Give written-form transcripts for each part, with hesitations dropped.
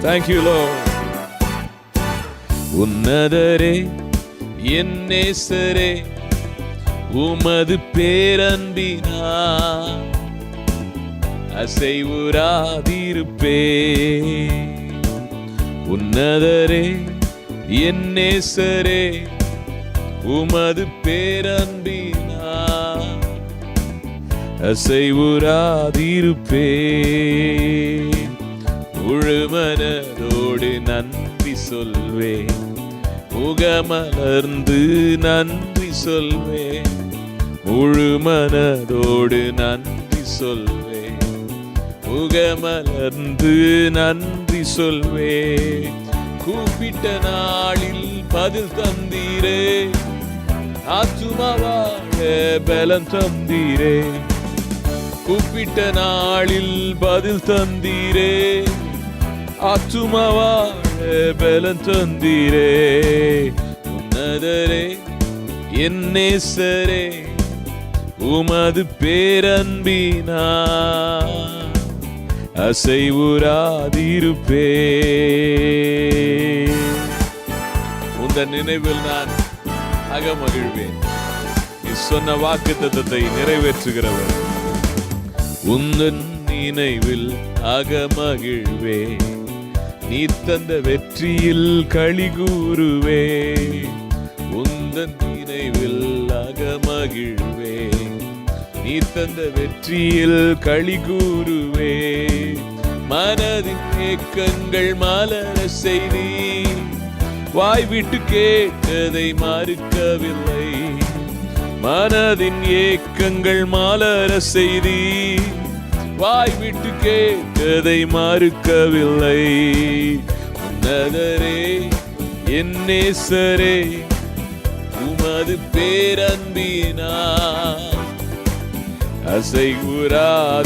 Thank you, Lord. உன்னதரே என் நேசரே, உமது பேரன்பினா அசைவுறாதிருப்பே. உன்னதரே என் நேசரே, உமது பேரன்பினா அசைவுறாதிருப்பே. முழுமனதோடு நன்றி சொல்வேன், முகமலர்ந்து நன்றி சொல்வேன். முழுமனதோடு நன்றி சொல்வேன், முகமலர்ந்து நன்றி சொல்வேன். கூப்பிட்ட நாளில் பதில் தந்தீரே, ஆத்துமா வாழ பலம் தந்தீரே. கூப்பிட்ட நாளில் பதில் தந்தீரே, ஆத்துமா வாழ பலம் தந்தீரே. உன்னதரே என் நேசரே, உமது பேரன்பினா அசைவுறாதிருப்பே. உந்தன் நினைவில் நான் அகமகிழ்வேன். நீ சொன்ன வாக்குத்தத்தத்தை நிறைவேற்றுகிறவர். உந்தன் நினைவில் அகமகிழ்வே, நீ தந்த வெற்றியில் களி கூறுவே. உந்தன் நினைவில் அகமகிழ்வே, நீ தந்த வெற்றியில் களி கூறுவே. மனதின் ஏக்கங்கள் மலர செய்தி, வாய் விட்டு கேட்டதை மறுக்கவில்லை. மனதின் ஏக்கங்கள் மலர செய்தி, வாய் விட்டு கேட்டதை மறுக்கவில்லை. உன்னதரே என் நேசரே, உமது பேரன்பினா அசைவுறாதிருப்பே.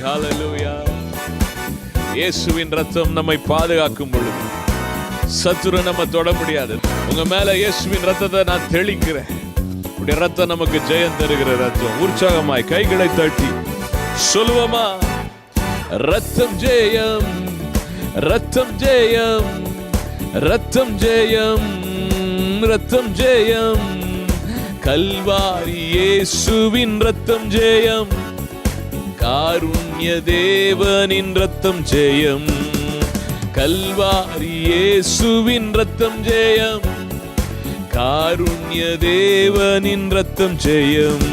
ஹல்லேலூயா. இயேசுவின் ரத்தம் நம்மை பாதுகாக்கும் பொழுது சத்துரு நம்ம தொட முடியாது. உங்க மேல இயேசுவின் ரத்தத்தை நான் தெளிக்கிறேன். உடைய ரத்தம் நமக்கு ஜெயம் தருகிற ரத்தம். உற்சாகமாய் கைகளை தட்டி சொல்லுவோமா? ரத்தம் ஜெயம், ரத்தம் ஜெயம், ரத்தம் ஜெயம், ரத்தம் ஜெயம். கல்வாரி இயேசுவின் ரத்தம் ஜெயம், காருண்ய தேவனின் ரத்தம் ஜெயம். கல்வாரி இயேசுவின் ரத்தம் ஜெயம், காருண்ய தேவனின் ரத்தம் ஜெயம்.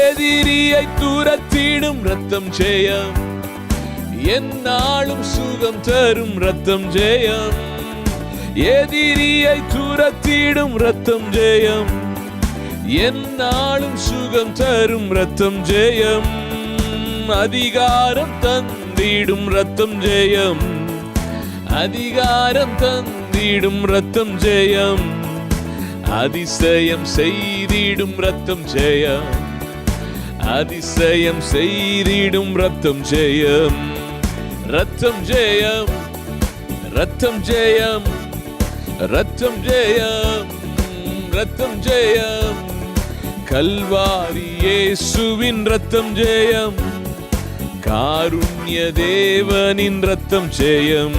எதிரியை துரத்திடும் ரத்தம் ஜெயம், எந்நாளும் சுகம் தரும் ரத்தம் ஜெயம். எதிரியை துரத்திடும் ரத்தம் ஜெயம், எந்நாளும் சுகம் தரும் ரத்தம் ஜெயம். அதிகாரம் தந்திடும் ரத்தம் ஜெயம், அதிகாரம் தந்திடும் ரத்தம் ஜெயம். அதிசயம் செய்திடும் ரத்தம் ஜெயம், அதிசயம் செய்திடும் ரத்தம் ஜெயம். ரத்தம் ஜெயம், ரத்தம் ஜெயம், ரத்தம் ஜெயம், ரத்தம் ஜெயம். கல்வாரி இயேசுவின் ரத்தம் ஜெயம், காருண்ய தேவனின் ரத்தம் ஜெயம்.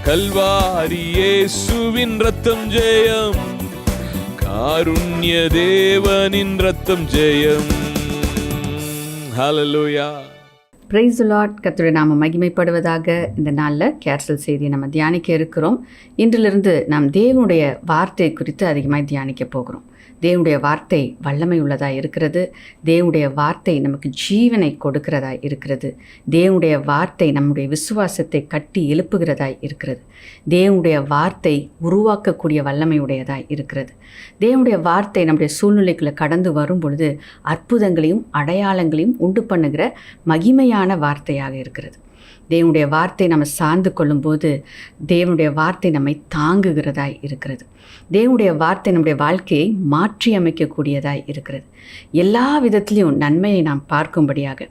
கல்வாரி இயேசுவின் ரத்தம் ஜெயம், காருண்ய தேவனின் ரத்தம் ஜெயம். ஹல்லேலூயா. Praise the Lord. கர்த்தருடைய நாமம் மகிமைப்படுவதாக. இந்த நாளில் கேர்சல் செய்தியை நம்ம தியானிக்க இருக்கிறோம். இன்றிலிருந்து நாம் தேவனுடைய வார்த்தை குறித்து அதிகமாக தியானிக்க போகிறோம். தேவனுடைய வார்த்தை வல்லமை உள்ளதாக இருக்கிறது. தேவனுடைய வார்த்தை நமக்கு ஜீவனை கொடுக்கிறதாய் இருக்கிறது. தேவனுடைய வார்த்தை நம்முடைய விசுவாசத்தை கட்டி எழுப்புகிறதாய் இருக்கிறது. தேவனுடைய வார்த்தை உருவாக்கக்கூடிய வல்லமை உடையதாய் இருக்கிறது. தேவனுடைய வார்த்தை நம்முடைய சூழ்நிலைக்குள்ளே கடந்து வரும் பொழுது அற்புதங்களையும் அடையாளங்களையும் உண்டு பண்ணுகிற மகிமையான வார்த்தையாக இருக்கிறது. தேவனுடைய வார்த்தை நம்ம சார்ந்து கொள்ளும்போது தேவனுடைய வார்த்தை நம்மை தாங்குகிறதாய் இருக்கிறது. தேவனுடைய வார்த்தை நம்முடைய வாழ்க்கையை மாற்றி அமைக்கக்கூடியதாய் இருக்கிறது. எல்லா விதத்திலையும் நன்மையை நாம் பார்க்கும்படியாக,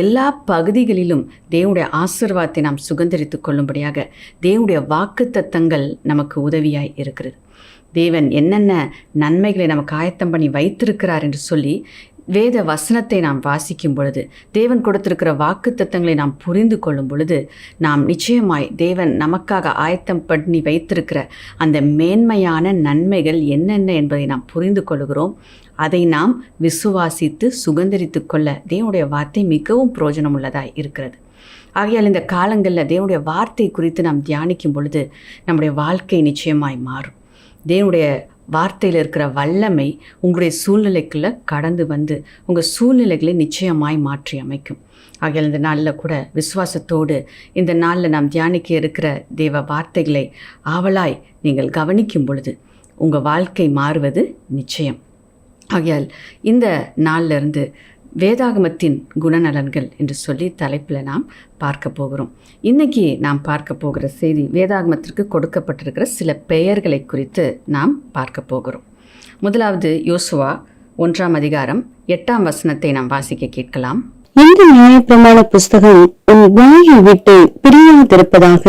எல்லா பகுதிகளிலும் தேவனுடைய ஆசீர்வாதத்தை நாம் சுதந்தரித்து கொள்ளும்படியாக தேவனுடைய வாக்குத்தத்தங்கள் நமக்கு உதவியாய் இருக்கிறது. தேவன் என்னென்ன நன்மைகளை நமக்கு ஆயத்தம் பண்ணி வைத்திருக்கிறார் என்று சொல்லி வேத வசனத்தை நாம் வாசிக்கும் பொழுது, தேவன் கொடுத்திருக்கிற வாக்குத்தத்தங்களை நாம் புரிந்து கொள்ளும் பொழுது, நாம் நிச்சயமாய் தேவன் நமக்காக ஆயத்தம் பண்ணி வைத்திருக்கிற அந்த மேன்மையான நன்மைகள் என்னென்ன என்பதை நாம் புரிந்து கொள்கிறோம். அதை நாம் விசுவாசித்து சுதந்தரித்து கொள்ள தேவனுடைய வார்த்தை மிகவும் பிரயோஜனம் உள்ளதாய் இருக்கிறது. ஆகையால் இந்த காலங்களில் தேவனுடைய வார்த்தை குறித்து நாம் தியானிக்கும் பொழுது நம்முடைய வாழ்க்கை நிச்சயமாய் மாறும். தேவனுடைய வார்த்தையில் இருக்கிற வல்லமை உங்களுடைய சூழ்நிலைக்குள்ளே கடந்து வந்து உங்கள் சூழ்நிலைகளை நிச்சயமாய் மாற்றி அமைக்கும். ஆகையால் இந்த நாளில் கூட விசுவாசத்தோடு இந்த நாளில் நாம் தியானிக்க இருக்கிற தேவ வார்த்தைகளை ஆவலாய் நீங்கள் கவனிக்கும் பொழுது உங்கள் வாழ்க்கை மாறுவது நிச்சயம். ஆகையால் இந்த நாளிலிருந்து வேதாகமத்தின் குணநலன்கள் என்று சொல்லி தலைப்பில் நாம் பார்க்க போகிறோம். இன்றைக்கி நாம் பார்க்க போகிற செய்தி வேதாகமத்திற்கு கொடுக்கப்பட்டிருக்கிற சில பெயர்களை குறித்து நாம் பார்க்க போகிறோம். முதலாவது யோசுவா 1ஆம் அதிகாரம் 8ஆம் வசனத்தை நாம் வாசிக்க கேட்கலாம். இந்த நியாயப்பிரமாண புஸ்தகம் உன் வாயை விட்டு பிரியாதிருப்பதாக,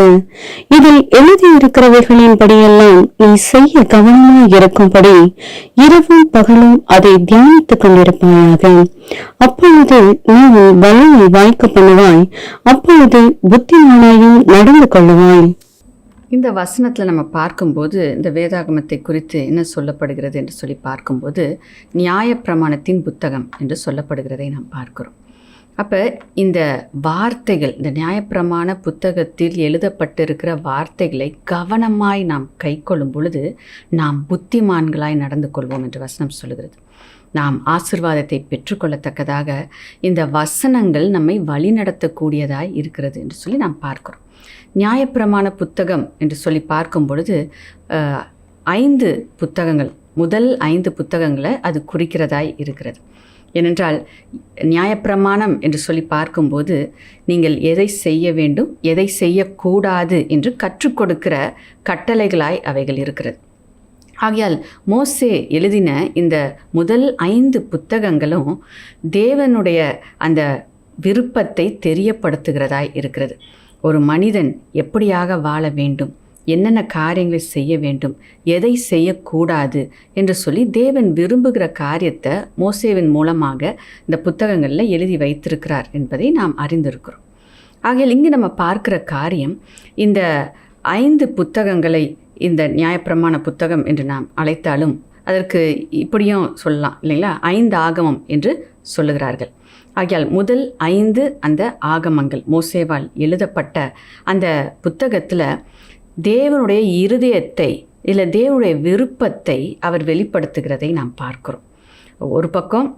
இதில் எழுதியிருக்கிறவைகளின் படியெல்லாம் நீ செய்ய கவனமாய் இருக்கும்படி இரவும் பகலும் அதை தியானித்துக் கொண்டிருப்பாயாக. அப்பொழுது நீ உன் வழியை வாய்க்க பண்ணுவாய், அப்பொழுது புத்திமானாயும் நடந்து கொள்ளுவாய். இந்த வசனத்தில் நம்ம பார்க்கும்போது இந்த வேதாகமத்தை குறித்து என்ன சொல்லப்படுகிறது என்று சொல்லி பார்க்கும்போது நியாயப்பிரமாணத்தின் புத்தகம் என்று சொல்லப்படுகிறதை நாம் பார்க்கிறோம். அப்போ இந்த வார்த்தைகள், இந்த நியாயப்பிரமாண புத்தகத்தில் எழுதப்பட்டிருக்கிற வார்த்தைகளை கவனமாய் நாம் கை கொள்ளும் பொழுது நாம் புத்திமான்களாய் நடந்து கொள்வோம் என்று வசனம் சொல்லுகிறது. நாம் ஆசீர்வாதத்தை பெற்றுக்கொள்ளத்தக்கதாக இந்த வசனங்கள் நம்மை வழிநடத்தக்கூடியதாய் இருக்கிறது என்று சொல்லி நாம் பார்க்கிறோம். நியாயப்பிரமாண புத்தகம் என்று சொல்லி பார்க்கும் பொழுது 5 புத்தகங்கள், முதல் 5 புத்தகங்களை அது குறிக்கிறதாய் இருக்கிறது. ஏனென்றால் நியாயப்பிரமாணம் என்று சொல்லி பார்க்கும்போது நீங்கள் எதை செய்ய வேண்டும், எதை செய்யக்கூடாது என்று கற்றுக் கொடுக்கிற கட்டளைகளாய் அவைகள் இருக்கிறது. ஆகையால் மோசே எழுதின இந்த முதல் 5 புத்தகங்களும் தேவனுடைய அந்த விருப்பத்தை தெரியப்படுத்துகிறதாய் இருக்கிறது. ஒரு மனிதன் எப்படியாக வாழ வேண்டும், என்னென்ன காரியங்களை செய்ய வேண்டும், எதை செய்யக்கூடாது என்று சொல்லி தேவன் விரும்புகிற காரியத்தை மோசேவின் மூலமாக இந்த புத்தகங்களில் எழுதி வைத்திருக்கிறார் என்பதை நாம் அறிந்திருக்கிறோம். ஆகையால் இங்கு நம்ம பார்க்கிற காரியம், இந்த 5 புத்தகங்களை இந்த நியாயப்பிரமாண புத்தகம் என்று நாம் அழைத்தாலும் அதற்கு இப்படியும் சொல்லலாம் இல்லைங்களா, 5 ஆகமம் என்று சொல்லுகிறார்கள். ஆகையால் முதல் 5 அந்த ஆகமங்கள் மோசேவால் எழுதப்பட்ட அந்த புத்தகத்தில் தேவனுடைய இருதயத்தை இல்லை தேவனுடைய விருப்பத்தை அவர் வெளிப்படுத்துகிறதை நாம் பார்க்கிறோம். ஒரு பக்கம்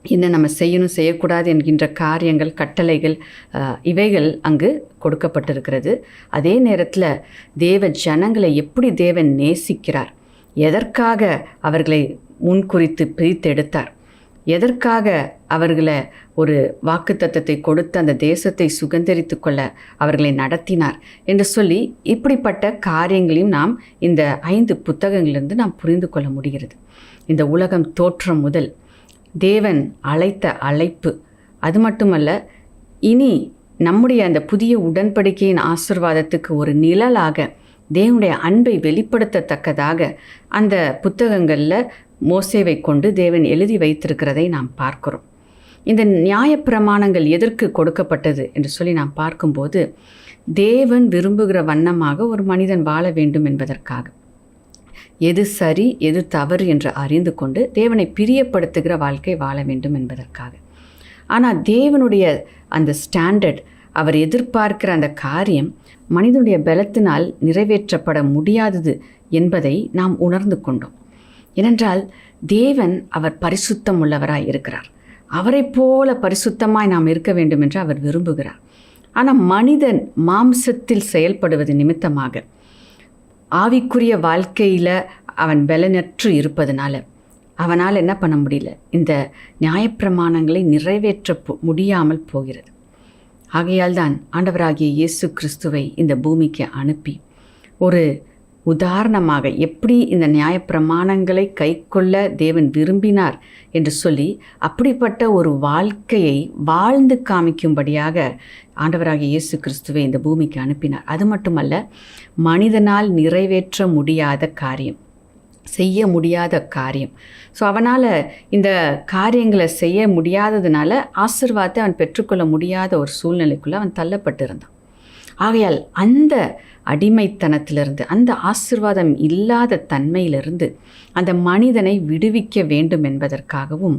என்ன நம்ம செய்யணும் செய்யக்கூடாது என்கின்ற காரியங்கள், கட்டளைகள், இவைகள் அங்கு கொடுக்கப்பட்டிருக்கிறது. அதே நேரத்தில் தேவ ஜனங்களை எப்படி தேவன் நேசிக்கிறார், எதற்காக அவர்களை முன்குறித்து பிரித்தெடுத்தார், எதற்காக அவர்களை ஒரு வாக்குத்தத்தத்தை கொடுத்து அந்த தேசத்தை சுதந்தரித்து கொள்ள அவர்களை நடத்தினார் என்று சொல்லி இப்படிப்பட்ட காரியங்களையும் நாம் இந்த 5 புத்தகங்களிலிருந்து நாம் புரிந்து கொள்ள முடிகிறது. இந்த உலகம் தோற்றம் முதல் தேவன் அழைத்த அழைப்பு, அது மட்டுமல்ல இனி நம்முடைய அந்த புதிய உடன்படிக்கையின் ஆசீர்வாதத்துக்கு ஒரு நிழலாக தேவனுடைய அன்பை வெளிப்படுத்தத்தக்கதாக அந்த புத்தகங்களில் மோசேவை கொண்டு தேவன் எழுதி வைத்திருக்கிறதை நாம் பார்க்கிறோம். இந்த நியாயப்பிரமாணங்கள் எதற்கு கொடுக்கப்பட்டது என்று சொல்லி நாம் பார்க்கும்போது தேவன் விரும்புகிற வண்ணமாக ஒரு மனிதன் வாழ வேண்டும் என்பதற்காக, எது சரி எது தவறு என்று அறிந்து கொண்டு தேவனை பிரியப்படுத்துகிற வாழ்க்கை வாழ வேண்டும் என்பதற்காக. ஆனால் தேவனுடைய அந்த ஸ்டாண்டர்ட், அவர் எதிர்பார்க்கிற அந்த காரியம் மனிதனுடைய பலத்தினால் நிறைவேற்றப்பட முடியாதது என்பதை நாம் உணர்ந்து கொண்டோம். ஏனென்றால் தேவன் அவர் பரிசுத்தம் உள்ளவராய் இருக்கிறார். அவரை போல பரிசுத்தமாய் நாம் இருக்க வேண்டும் என்று அவர் விரும்புகிறார். ஆனால் மனிதன் மாம்சத்தில் செயல்படுவது நிமித்தமாக, ஆவிக்குரிய வாழ்க்கையில் அவன் பலனற்று இருப்பதனால அவனால் என்ன பண்ண முடியல, இந்த நியாயப்பிரமாணங்களை நிறைவேற்ற முடியாமல் போகிறது. ஆகையால் தான் ஆண்டவராகிய இயேசு கிறிஸ்துவை இந்த பூமிக்கு அனுப்பி ஒரு உதாரணமாக எப்படி இந்த நியாயப்பிரமாணங்களை கைக்கொள்ள தேவன் விரும்பினார் என்று சொல்லி அப்படிப்பட்ட ஒரு வாழ்க்கையை வாழ்ந்து காமிக்கும்படியாக ஆண்டவராகிய இயேசு கிறிஸ்துவை இந்த பூமிக்கு அனுப்பினார். அது மட்டுமல்ல, மனிதனால் நிறைவேற்ற முடியாத காரியம், செய்ய முடியாத காரியம். ஸோ அவனால் இந்த காரியங்களை செய்ய முடியாததுனால ஆசீர்வாதத்தை அவன் பெற்றுக்கொள்ள முடியாத ஒரு சூழ்நிலைக்குள்ளே அவன் தள்ளப்பட்டிருந்தான். ஆகையால் அந்த அடிமைத்தனத்திலிருந்து, அந்த ஆசீர்வாதம் இல்லாத தன்மையிலிருந்து அந்த மனிதனை விடுவிக்க வேண்டும் என்பதற்காகவும்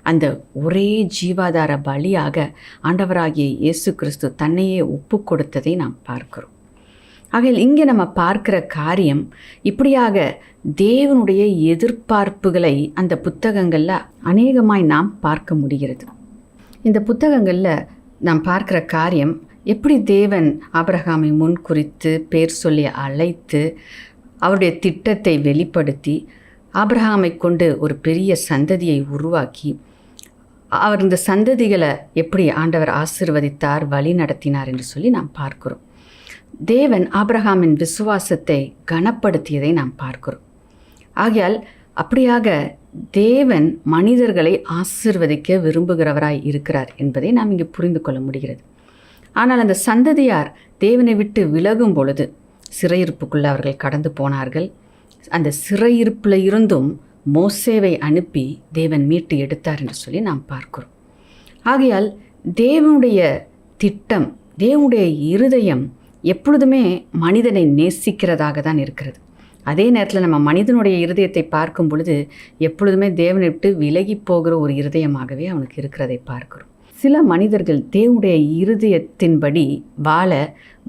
அந்த ஒரே ஜீவாதார பலியாக ஆண்டவராகிய இயேசு கிறிஸ்து தன்னையே ஒப்பு கொடுத்ததை நாம் பார்க்கிறோம். ஆகையால் இங்கே நம்ம பார்க்கிற காரியம் இப்படியாக தேவனுடைய எதிர்பார்ப்புகளை அந்த புத்தகங்களில் அநேகமாய் நாம் பார்க்க முடிகிறது. இந்த புத்தகங்களில் நாம் பார்க்கிற காரியம் எப்படி தேவன் ஆபிரகாமை முன் குறித்து பேர் சொல்லி அழைத்து அவருடைய திட்டத்தை வெளிப்படுத்தி ஆபிரகாமை கொண்டு ஒரு பெரிய சந்ததியை உருவாக்கி அவர் இந்த சந்ததிகளை எப்படி ஆண்டவர் ஆசீர்வதித்தார், வழி நடத்தினார் என்று சொல்லி நாம் பார்க்கிறோம். தேவன் ஆபிரகாமின் விசுவாசத்தை கனப்படுத்தியதை நாம் பார்க்கிறோம். ஆகையால் அப்படியாக தேவன் மனிதர்களை ஆசீர்வதிக்க விரும்புகிறவராய் இருக்கிறார் என்பதை நாம் இங்கே புரிந்து கொள்ள முடிகிறது. ஆனால் அந்த சந்ததியார் தேவனை விட்டு விலகும் பொழுது சிறையிருப்புக்குள்ளே அவர்கள் கடந்து போனார்கள். அந்த சிறையிருப்பில் இருந்தும் மோசேவை அனுப்பி தேவன் மீட்டு எடுத்தார் என்று சொல்லி நாம் பார்க்கிறோம். ஆகையால் தேவனுடைய திட்டம், தேவனுடைய இருதயம் எப்பொழுதுமே மனிதனை நேசிக்கிறதாக தான் இருக்கிறது. அதே நேரத்தில் நம்ம மனிதனுடைய இருதயத்தை பார்க்கும் பொழுது எப்பொழுதுமே தேவனை விட்டு விலகி போகிற ஒரு இருதயமாகவே அவனுக்கு இருக்கிறதை பார்க்கிறோம். சில மனிதர்கள் தேவனுடைய இருதயத்தின்படி வாழ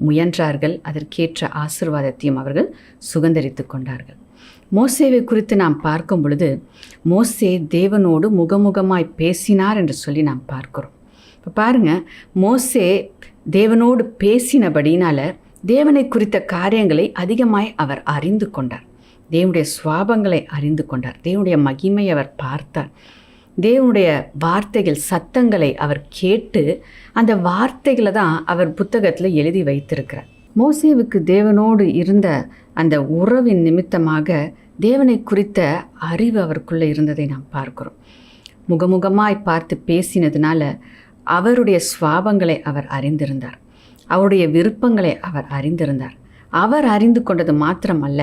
முயன்றார்கள். அதற்கேற்ற ஆசீர்வாதத்தையும் அவர்கள் சுதந்தரித்து கொண்டார்கள். மோசேவை குறித்து நாம் பார்க்கும் பொழுது மோசே தேவனோடு முகமுகமாய் பேசினார் என்று சொல்லி நாம் பார்க்கிறோம். இப்போ பாருங்கள், மோசே தேவனோடு பேசினபடினால் தேவனை குறித்த காரியங்களை அதிகமாய் அவர் அறிந்து கொண்டார். தேவனுடைய சுவாபங்களை அறிந்து கொண்டார். தேவனுடைய மகிமை அவர் பார்த்தார். தேவனுடைய வார்த்தைகள், சத்தங்களை அவர் கேட்டு அந்த வார்த்தைகளை தான் அவர் புத்தகத்தில் எழுதி வைத்திருக்கிறார். மோசேவுக்கு தேவனோடு இருந்த அந்த உறவின் நிமித்தமாக தேவனை குறித்த அறிவு அவருக்குள்ளே இருந்ததை நாம் பார்க்கிறோம். முகமுகமாய் பார்த்து பேசினதுனால அவருடைய சுவாபங்களை அவர் அறிந்திருந்தார். அவருடைய விருப்பங்களை அவர் அறிந்திருந்தார். அவர் அறிந்து கொண்டது மாத்திரமல்ல,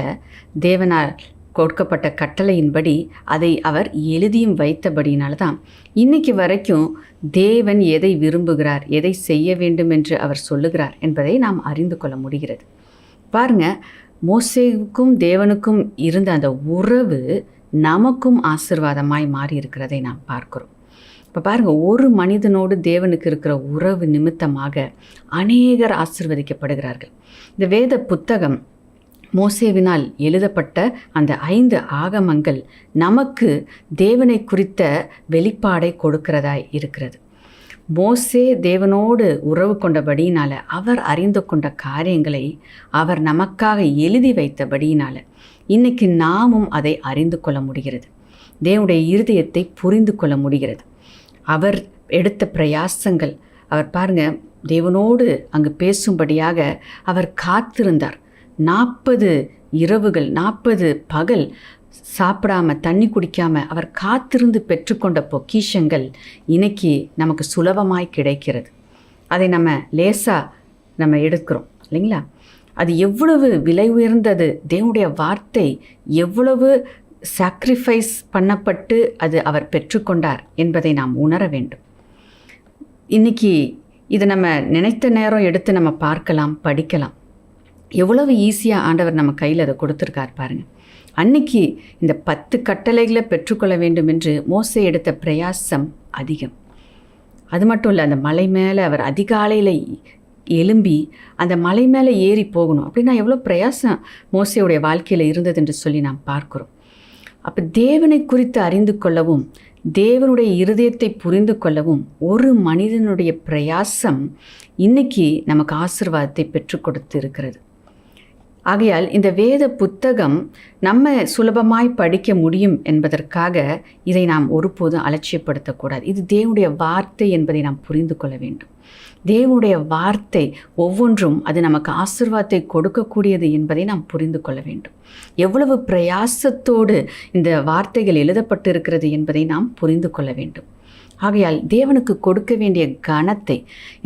தேவனால் கொடுக்கப்பட்ட கட்டளையின்படி அதை அவர் எழுதியும் வைத்தபடினால தான் இன்னைக்கு வரைக்கும் தேவன் எதை விரும்புகிறார், எதை செய்ய வேண்டும் என்று அவர் சொல்லுகிறார் என்பதை நாம் அறிந்து கொள்ள முடிகிறது. பாருங்கள், மோசேவுக்கும் தேவனுக்கும் இருந்த அந்த உறவு நமக்கும் ஆசீர்வாதமாய் மாறி இருக்கிறதை நாம் பார்க்கிறோம். இப்போ பாருங்கள், ஒரு மனிதனோடு தேவனுக்கு இருக்கிற உறவு நிமித்தமாக அநேகர் ஆசீர்வதிக்கப்படுகிறார்கள். இந்த வேத புத்தகம், மோசேவினால் எழுதப்பட்ட அந்த 5 ஆகமங்கள் நமக்கு தேவனை குறித்த வெளிப்பாடை கொடுக்கிறதாய் இருக்கிறது. மோசே தேவனோடு உறவு கொண்டபடியினால், அவர் அறிந்து கொண்ட காரியங்களை அவர் நமக்காக எழுதி வைத்தபடியினால் இன்றைக்கி நாமும் அதை அறிந்து கொள்ள முடிகிறது. தேவனுடைய இருதயத்தை புரிந்து கொள்ள முடிகிறது. அவர் எடுத்த பிரயாசங்கள், அவர் பாருங்கள், தேவனோடு அங்கு பேசும்படியாக அவர் காத்திருந்தார். 40 இரவுகள் 40 பகல் சாப்பிடாம தண்ணி குடிக்காம அவர் காத்திருந்து பெற்றுக்கொண்ட பொக்கிஷங்கள் இன்னைக்கு நமக்கு சுலபமாய் கிடைக்கிறது. அதை நம்ம லேசாக நம்ம எடுக்கிறோம் இல்லைங்களா? அது எவ்வளவு விலை உயர்ந்தது! தேவனுடைய வார்த்தை எவ்வளவு சாக்ரிஃபைஸ் பண்ணப்பட்டு அது அவர் பெற்றுக்கொண்டார் என்பதை நாம் உணர வேண்டும். இன்றைக்கி இதை நம்ம நினைத்த நேரம் எடுத்து நம்ம பார்க்கலாம், படிக்கலாம். எவ்வளவு ஈஸியாக ஆண்டவர் நம்ம கையில் அதை கொடுத்துருக்கார் பாருங்கள். அன்னைக்கு இந்த 10 கட்டளைகளை பெற்றுக்கொள்ள வேண்டும் என்று மோசே எடுத்த பிரயாசம் அதிகம். அது மட்டும் இல்லை, அந்த மலை மேலே அவர் அதிகாலையில் எழும்பி அந்த மலை மேலே ஏறி போகணும் அப்படின்னா எவ்வளோ பிரயாசம் மோசேயுடைய வாழ்க்கையில் இருந்தது என்று சொல்லி நாம் பார்க்குறோம். அப்போ தேவனை குறித்து அறிந்து கொள்ளவும், தேவனுடைய இருதயத்தை புரிந்து கொள்ளவும் ஒரு மனிதனுடைய பிரயாசம் இன்னைக்கு நமக்கு ஆசீர்வாதத்தை பெற்றுக் கொடுத்து இருக்கிறது. ஆகையால் இந்த வேத புத்தகம் நம்ம சுலபமாய் படிக்க முடியும் என்பதற்காக இதை நாம் ஒருபோதும் அலட்சியப்படுத்தக்கூடாது. இது தேவனுடைய வார்த்தை என்பதை நாம் புரிந்து கொள்ள வேண்டும். தேவனுடைய வார்த்தை ஒவ்வொன்றும் அது நமக்கு ஆசீர்வாதத்தை கொடுக்கக்கூடியது என்பதை நாம் புரிந்து கொள்ள வேண்டும். எவ்வளவு பிரயாசத்தோடு இந்த வார்த்தைகள் எழுதப்பட்டிருக்கிறது என்பதை நாம் புரிந்து கொள்ள வேண்டும். ஆகையால் தேவனுக்கு கொடுக்க வேண்டிய கனத்தை,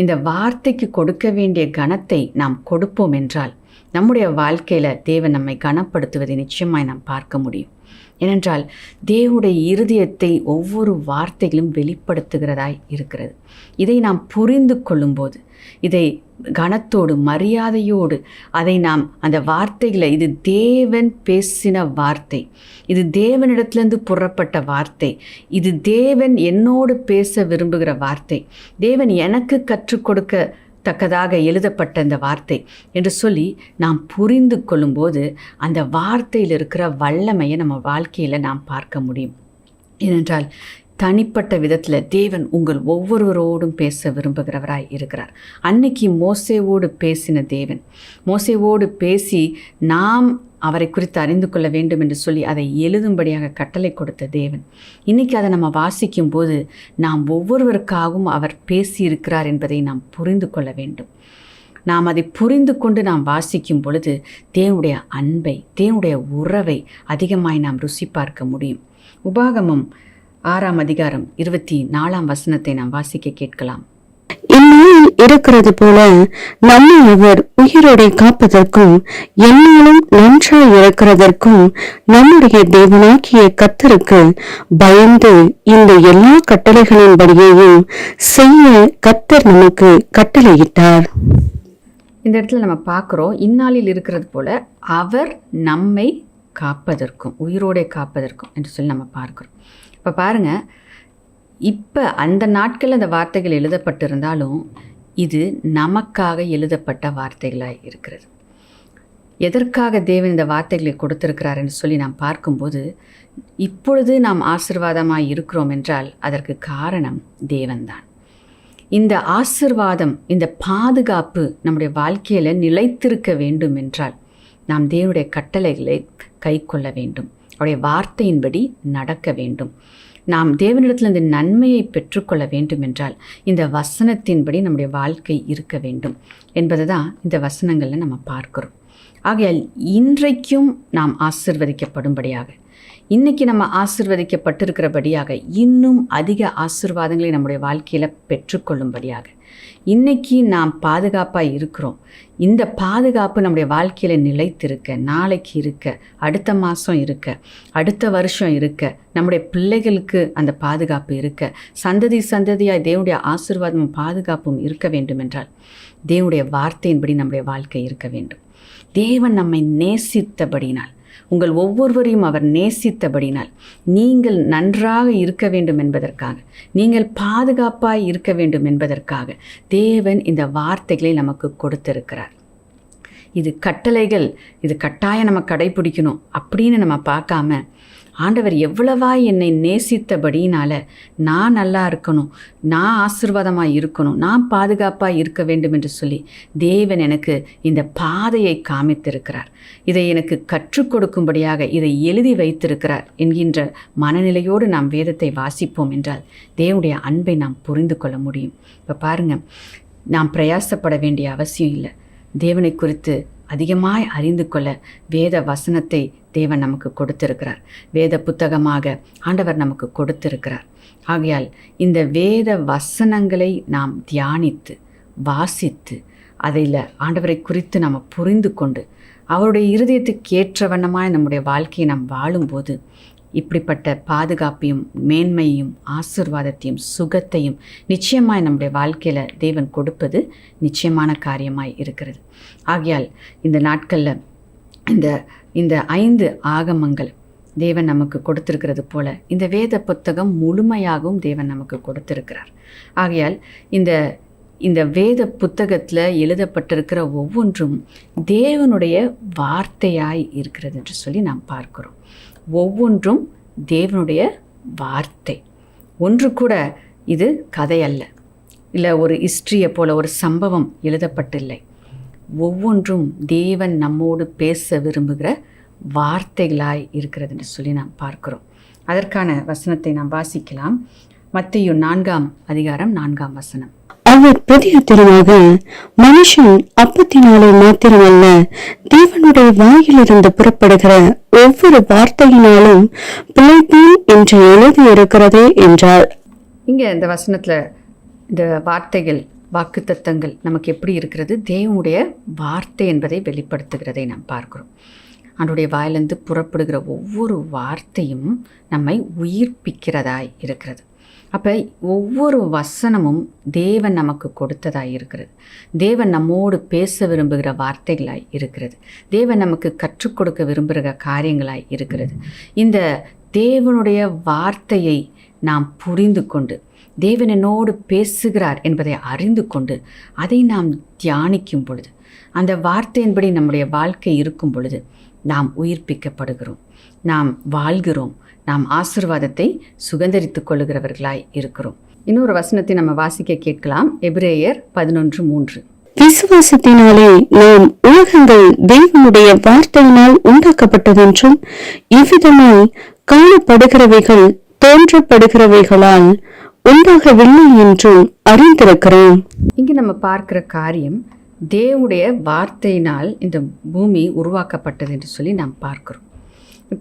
இந்த வார்த்தைக்கு கொடுக்க வேண்டிய கனத்தை நாம் கொடுப்போம் என்றால் நம்முடைய வாழ்க்கையில் தேவன் நம்மை கனப்படுத்துவதை நிச்சயமாய் நாம் பார்க்க முடியும். ஏனென்றால் தேவனுடைய இருதயத்தை ஒவ்வொரு வார்த்தைகளும் வெளிப்படுத்துகிறதாய் இருக்கிறது. இதை நாம் புரிந்து கொள்ளும்போது, இதை கனத்தோடு மரியாதையோடு அதை நாம் அந்த வார்த்தைகளை, இது தேவன் பேசின வார்த்தை, இது தேவனிடத்திலிருந்து புறப்பட்ட வார்த்தை, இது தேவன் என்னோடு பேச விரும்புகிற வார்த்தை, தேவன் எனக்கு கற்றுக் கொடுக்க தக்கதாக எழுதப்பட்ட இந்த வார்த்தை என்று சொல்லி நாம் புரிந்து கொள்ளும்போது அந்த வார்த்தையில் இருக்கிற வல்லமையை நம்ம வாழ்க்கையில் நாம் பார்க்க முடியும். ஏனென்றால் தனிப்பட்ட விதத்தில் தேவன் உங்கள் ஒவ்வொருவரோடும் பேச விரும்புகிறவராய் இருக்கிறார். அன்னைக்கு மோசேவோடு பேசின தேவன், மோசேவோடு பேசி நாம் அவரை குறித்து அறிந்து கொள்ள வேண்டும் என்று சொல்லி அதை எழுதும்படியாக கட்டளை கொடுத்த தேவன், இன்றைக்கி அதை நம்ம வாசிக்கும் போது நாம் ஒவ்வொருவருக்காகவும் அவர் பேசியிருக்கிறார் என்பதை நாம் புரிந்து கொள்ள வேண்டும். நாம் அதை புரிந்து கொண்டு நாம் வாசிக்கும் பொழுது தேவனுடைய அன்பை, தேவனுடைய உறவை அதிகமாய் நாம் ருசி பார்க்க முடியும். உபாகமம் 6ஆம் அதிகாரம் 24ஆம் வசனத்தை நாம் வாசிக்க கேட்கலாம். இந்நாளில் இருக்கிறது போல நம்மை அவர் உயிரோடை காப்பதற்கும் என்னாலும் நன்றாய் இருக்கிறதற்கும் நம்முடைய தேவனாகிய கர்த்தருக்கு பயந்து இந்த எல்லா கட்டளைகளின்படியையும் செய்ய கர்த்தர் நமக்கு கட்டளையிட்டார். இந்த இடத்துல நம்ம பார்க்குறோம், இந்நாளில் இருக்கிறது போல அவர் நம்மை காப்பதற்கும், உயிரோடை காப்பதற்கும் என்று சொல்லி நம்ம பார்க்குறோம். இப்போ பாருங்கள், இப்போ அந்த நாட்களில் அந்த வார்த்தைகள் எழுதப்பட்டிருந்தாலும் இது நமக்காக எழுதப்பட்ட வார்த்தைகளாக இருக்கிறது. எதற்காக தேவன் இந்த வார்த்தைகளை கொடுத்திருக்கிறார் என்று சொல்லி நாம் பார்க்கும்போது, இப்பொழுது நாம் ஆசீர்வாதமாக இருக்கிறோம் என்றால் அதற்கு காரணம் தேவன்தான். இந்த ஆசீர்வாதம், இந்த பாதுகாப்பு நம்முடைய வாழ்க்கையில் நிலைத்திருக்க வேண்டும் என்றால் நாம் தேவனுடைய கட்டளைகளை கை கொள்ள வேண்டும், அவருடைய வார்த்தையின்படி நடக்க வேண்டும். நாம் தேவனிடத்தில் இந்த நன்மையை பெற்றுக்கொள்ள வேண்டும் என்றால் இந்த வசனத்தின்படி நம்முடைய வாழ்க்கை இருக்க வேண்டும் என்பது தான் இந்த வசனங்களில் நம்ம பார்க்கிறோம். ஆகையால் இன்றைக்கும் நாம் ஆசீர்வதிக்கப்படும்படியாக, இன்றைக்கி நம்ம ஆசீர்வதிக்கப்பட்டிருக்கிறபடியாக இன்னும் அதிக ஆசீர்வாதங்களை நம்முடைய வாழ்க்கையில் பெற்றுக்கொள்ளும்படியாக, இன்றைக்கி நாம் பாதுகாப்பாக இருக்கிறோம், இந்த பாதுகாப்பு நம்முடைய வாழ்க்கையில் நிலைத்திருக்க, நாளைக்கு இருக்க, அடுத்த மாதம் இருக்க, அடுத்த வருஷம் இருக்க, நம்முடைய பிள்ளைகளுக்கு அந்த பாதுகாப்பு இருக்க, சந்ததி சந்ததியாய் தேவனுடைய ஆசீர்வாதமும் பாதுகாப்பும் இருக்க வேண்டும் என்றால் தேவனுடைய வார்த்தையின்படி நம்முடைய வாழ்க்கை இருக்க வேண்டும். தேவன் நம்மை நேசித்தபடினால், உங்கள் ஒவ்வொருவரையும் அவர் நேசித்தபடினால், நீங்கள் நன்றாக இருக்க வேண்டும் என்பதற்காக, நீங்கள் பாதுகாப்பாய் இருக்க வேண்டும் என்பதற்காக தேவன் இந்த வார்த்தைகளை நமக்கு கொடுத்திருக்கிறார். இது கட்டளைகள், இது கட்டாயம் நம்ம கடைபிடிக்கணும் அப்படின்னு நம்ம பார்க்காம, ஆண்டவர் எவ்வளவாய் என்னை நேசித்தபடினால நான் நல்லா இருக்கணும், நான் ஆசீர்வாதமாக இருக்கணும், நான் பாதுகாப்பாக இருக்க வேண்டும் என்று சொல்லி தேவன் எனக்கு இந்த பாதையை காமித்திருக்கிறார், இதை எனக்கு கற்றுக் கொடுக்கும்படியாக இதை எழுதி வைத்திருக்கிறார் என்கின்ற மனநிலையோடு நாம் வேதத்தை வாசிப்போம் என்றால் தேவனுடைய அன்பை நாம் புரிந்து கொள்ள முடியும். இப்போ பாருங்கள், நாம் பிரயாசப்பட வேண்டிய அவசியம் இல்லை. தேவனை குறித்து அதிகமாய் அறிந்து கொள்ள வேத வசனத்தை தேவன் நமக்கு கொடுத்திருக்கிறார், வேத புத்தகமாக ஆண்டவர் நமக்கு கொடுத்திருக்கிறார். ஆகையால் இந்த வேத வசனங்களை நாம் தியானித்து வாசித்து அதில் ஆண்டவரை குறித்து நாம் புரிந்து கொண்டு அவருடைய இருதயத்துக்கு ஏற்ற வண்ணமாய் நம்முடைய வாழ்க்கையை நாம் வாழும்போது இப்படிப்பட்ட பாதுகாப்பையும் மேன்மையும் ஆசீர்வாதத்தையும் சுகத்தையும் நிச்சயமாய் நம்முடைய வாழ்க்கையில் தேவன் கொடுப்பது நிச்சயமான காரியமாய் இருக்கிறது. ஆகையால் இந்த நாட்களில் இந்த 5 ஆகமங்கள் தேவன் நமக்கு கொடுத்திருக்கிறது போல இந்த வேத புத்தகம் முழுமையாகவும் தேவன் நமக்கு கொடுத்திருக்கிறார். ஆகையால் இந்த வேத புத்தகத்தில் எழுதப்பட்டிருக்கிற ஒவ்வொன்றும் தேவனுடைய வார்த்தையாய் இருக்கிறது என்று சொல்லி நாம் பார்க்கிறோம். ஒவ்வொன்றும் தேவனுடைய வார்த்தை. ஒன்று கூட இது கதை அல்ல, இல்லை ஒரு ஹிஸ்ட்ரியை போல ஒரு சம்பவம் எழுதப்பட்டில்லை. ஒவ்வொன்றும் தேவன் நம்மோடு பேச விரும்புகிற வார்த்தைகளாய் இருக்கிறது என்று சொல்லி நாம் பார்க்கிறோம். அதற்கான வசனத்தை நாம் வாசிக்கலாம். மத்தேயு 4ஆம் அதிகாரம் 4ஆம் வசனம். அவர் பிரதியுத்தரமாக, மனுஷன் அப்பத்தினாலே மாத்திரமல்ல, தேவனுடைய வாயிலிருந்து புறப்படுகிற ஒவ்வொரு வார்த்தையினாலும் பிழைப்பான் என்று எழுதி இருக்கிறதே என்றார். இங்கே இந்த வசனத்தில் இந்த வார்த்தைகள், வாக்குத்தத்தங்கள் நமக்கு எப்படி இருக்கிறது? தேவனுடைய வார்த்தை என்பதை வெளிப்படுத்துகிறதை நாம் பார்க்கிறோம். அவனுடைய வாயிலிருந்து புறப்படுகிற ஒவ்வொரு வார்த்தையும் நம்மை உயிர்ப்பிக்கிறதாய் இருக்கிறது. அப்போ ஒவ்வொரு வசனமும் தேவன் நமக்கு கொடுத்ததாய் இருக்கிறது. தேவன் நம்மோடு பேச விரும்புகிற வார்த்தைகளாய் இருக்கிறது. தேவன் நமக்கு கற்றுக் கொடுக்க விரும்புகிற காரியங்களாய் இருக்கிறது. இந்த தேவனுடைய வார்த்தையை நாம் புரிந்து கொண்டு, தேவன் என்னோடு பேசுகிறார் என்பதை அறிந்து கொண்டு அதை நாம் தியானிக்கும் பொழுது, அந்த வார்த்தையின்படி நம்முடைய வாழ்க்கை இருக்கும் பொழுது நாம் உயிர்ப்பிக்கப்படுகிறோம், நாம் வாழ்கிறோம், நாம் ஆசீர்வாதத்தை சுதந்தரித்துக் கொள்ளுகிறவர்களாய் இருக்கிறோம். இன்னொரு வசனத்தை நம்ம வாசிக்க கேட்கலாம். எபிரேயர் 11:3. விசுவாசத்தினாலே நாம் உலகங்கள் தேவனுடைய வார்த்தையினால் உண்டாக்கப்பட்டதென்றும், இவ்விதமாய் காணப்படுகிறவைகள் தோன்றப்படுகிறவைகளால் உண்டாகவில்லை என்றும் அறிந்திருக்கிறோம். இங்கே நம்ம பார்க்கிற காரியம், தேவனுடைய வார்த்தையினால் இந்த பூமி உருவாக்கப்பட்டது என்று சொல்லி நாம் பார்க்கிறோம்.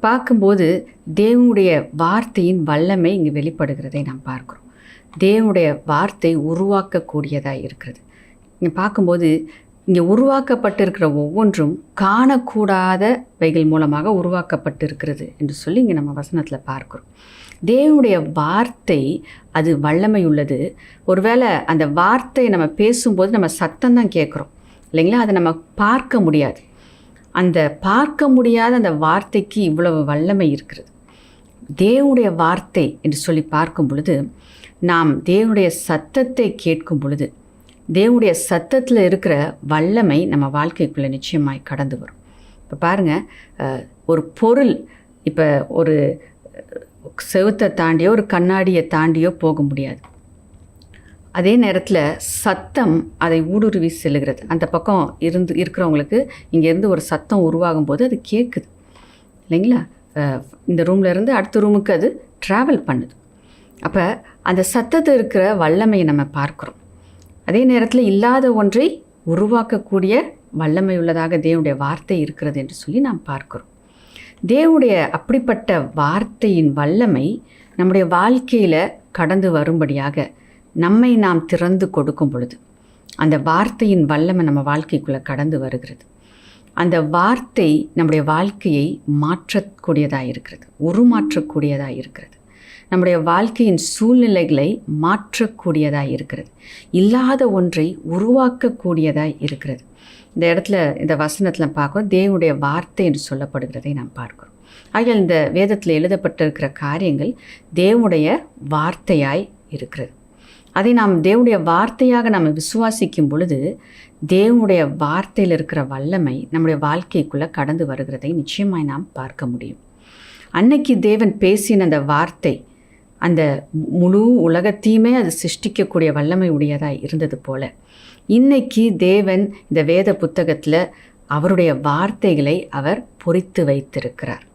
பார்க்கும்போது தேவனுடைய வார்த்தையின் வல்லமை இங்கே வெளிப்படுகிறதை நாம் பார்க்கிறோம். தேவனுடைய வார்த்தை உருவாக்கக்கூடியதாக இருக்கிறது. இங்கே பார்க்கும்போது இங்கே உருவாக்கப்பட்டிருக்கிற ஒவ்வொன்றும் காணக்கூடாதவைகள் மூலமாக உருவாக்கப்பட்டிருக்கிறது என்று சொல்லி இங்கே நம்ம வசனத்தில் பார்க்கிறோம். தேவனுடைய வார்த்தை அது வல்லமை உள்ளது. ஒருவேளை அந்த வார்த்தையை நம்ம பேசும்போது நம்ம சத்தம்தான் கேட்குறோம் இல்லைங்களா, அதை நம்ம பார்க்க முடியாது. அந்த பார்க்க முடியாத அந்த வார்த்தைக்கு இவ்வளவு வல்லமை இருக்கிறது. தேவனுடைய வார்த்தை என்று சொல்லி பார்க்கும் பொழுது, நாம் தேவனுடைய சத்தத்தை கேட்கும் பொழுது, தேவனுடைய சத்தத்தில் இருக்கிற வல்லமை நம்ம வாழ்க்கைக்குள்ளே நிச்சயமாய் கடந்து வரும். இப்போ பாருங்கள், ஒரு பொருள் இப்போ ஒரு செவுத்தை தாண்டியோ ஒரு கண்ணாடியை தாண்டியோ போக முடியாது. அதே நேரத்தில் சத்தம் அதை ஊடுருவி செல்லுகிறது. அந்த பக்கம் இருக்கிறவங்களுக்கு இங்கேருந்து ஒரு சத்தம் உருவாகும் போது அது கேட்குது இல்லைங்களா. இந்த ரூமில் இருந்து அடுத்த ரூமுக்கு அது ட்ராவல் பண்ணுது. அப்போ அந்த சத்தத்தை இருக்கிற வல்லமையை நம்ம பார்க்குறோம். அதே நேரத்தில் இல்லாத ஒன்றை உருவாக்கக்கூடிய வல்லமை உள்ளதாக தேவனுடைய வார்த்தை இருக்கிறது என்று சொல்லி நாம் பார்க்குறோம். தேவனுடைய அப்படிப்பட்ட வார்த்தையின் வல்லமை நம்முடைய வாழ்க்கையில் கடந்து வரும்படியாக நம்மை நாம் திறந்து கொடுக்கும் பொழுது அந்த வார்த்தையின் வல்லமை நம்ம வாழ்க்கைக்குள்ளே கடந்து வருகிறது. அந்த வார்த்தை நம்முடைய வாழ்க்கையை மாற்றக்கூடியதாக இருக்கிறது, உருமாற்றக்கூடியதாக இருக்கிறது. நம்முடைய வாழ்க்கையின் சூழ்நிலைகளை மாற்றக்கூடியதாக இருக்கிறது. இல்லாத ஒன்றை உருவாக்கக்கூடியதாக இருக்கிறது. இந்த இடத்துல இந்த வசனத்தில் பார்க்குறோம், தேவனுடைய வார்த்தை என்று சொல்லப்படுகிறதை நாம் பார்க்கிறோம். ஆகையால் இந்த வேதத்தில் எழுதப்பட்டிருக்கிற காரியங்கள் தேவனுடைய வார்த்தையாய் இருக்கிறது. அதை நாம் தேவனுடைய வார்த்தையாக நாம் விசுவாசிக்கும் பொழுது தேவனுடைய வார்த்தையில் இருக்கிற வல்லமை நம்முடைய வாழ்க்கைக்குள்ளே கடந்து வருகிறதை நிச்சயமாய் நாம் பார்க்க முடியும். அன்னைக்கு தேவன் பேசின அந்த வார்த்தை அந்த முழு உலகத்தையுமே அது சிருஷ்டிக்கக்கூடிய வல்லமை உடையதாக இருந்தது போல, இன்னைக்கு தேவன் இந்த வேத புத்தகத்தில் அவருடைய வார்த்தைகளை அவர் பொறித்து வைத்திருக்கிறார்.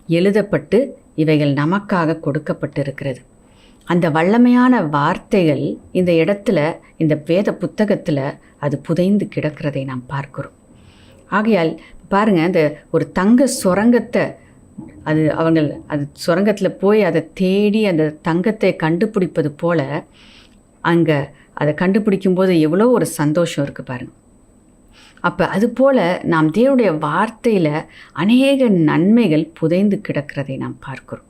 எழுதப்பட்டு இவைகள் நமக்காக கொடுக்கப்பட்டிருக்கிறது. அந்த வல்லமையான வார்த்தைகள் இந்த இடத்துல, இந்த வேத புத்தகத்தில் அது புதைந்து கிடக்கிறதை நாம் பார்க்கிறோம். ஆகையால் பாருங்கள், அந்த ஒரு தங்க சுரங்கத்தை அது சுரங்கத்தில் போய் அதை தேடி அந்த தங்கத்தை கண்டுபிடிப்பது போல் அங்கே அதை கண்டுபிடிக்கும்போது எவ்வளோ ஒரு சந்தோஷம் இருக்குது பாருங்கள். அப்போ அதுபோல் நாம் தேவனுடைய வார்த்தையில் அநேக நன்மைகள் புதைந்து கிடக்கிறதை நாம் பார்க்கிறோம்.